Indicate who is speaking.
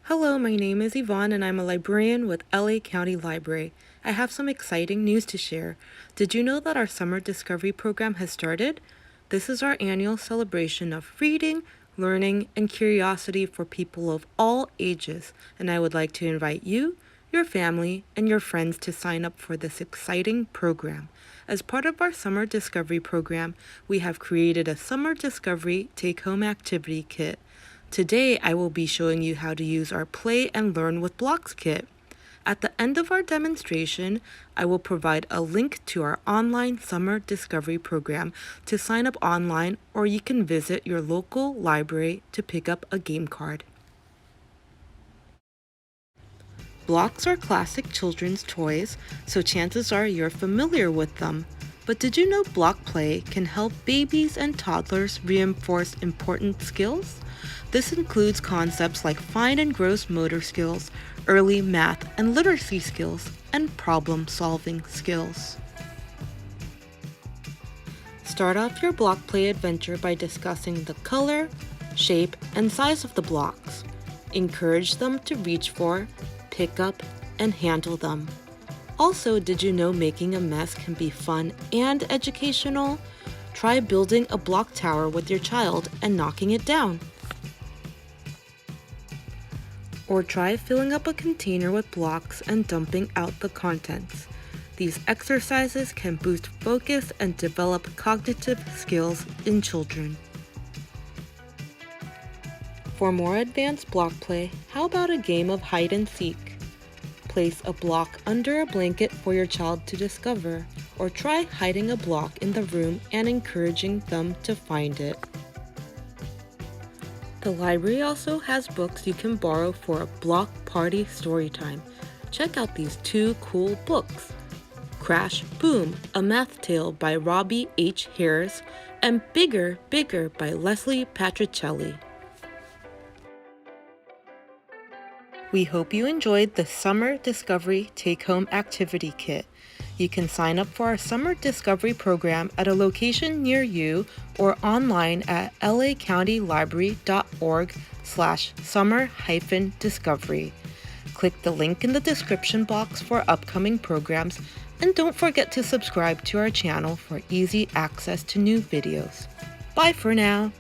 Speaker 1: Hello, my name is Yvonne and I'm a librarian with LA County Library. I have some exciting news to share. Did you know that our Summer Discovery Program has started? This is our annual celebration of reading, learning, and curiosity for people of all ages, and I would like to invite you, your family, and your friends to sign up for this exciting program. As part of our Summer Discovery Program, we have created a Summer Discovery Take-Home Activity Kit. Today, I will be showing you how to use our Play and Learn with Blocks kit. At the end of our demonstration, I will provide a link to our online Summer Discovery Program to sign up online, or you can visit your local library to pick up a game card. Blocks are classic children's toys, so chances are you're familiar with them. But did you know block play can help babies and toddlers reinforce important skills? This includes concepts like fine and gross motor skills, early math and literacy skills, and problem-solving skills. Start off your block play adventure by discussing the color, shape, and size of the blocks. Encourage them to reach for, pick up, and handle them. Also, did you know making a mess can be fun and educational? Try building a block tower with your child and knocking it down. Or try filling up a container with blocks and dumping out the contents. These exercises can boost focus and develop cognitive skills in children. For more advanced block play, how about a game of hide and seek? Place a block under a blanket for your child to discover, or try hiding a block in the room and encouraging them to find it. The library also has books you can borrow for a block party story time. Check out these two cool books. Crash Boom, A Math Tale by Robie H. Harris, and Bigger, Bigger by Leslie Patricelli. We hope you enjoyed the Summer Discovery Take-Home Activity Kit. You can sign up for our Summer Discovery Program at a location near you or online at lacountylibrary.org/summer-discovery. Click the link in the description box for upcoming programs, and don't forget to subscribe to our channel for easy access to new videos. Bye for now!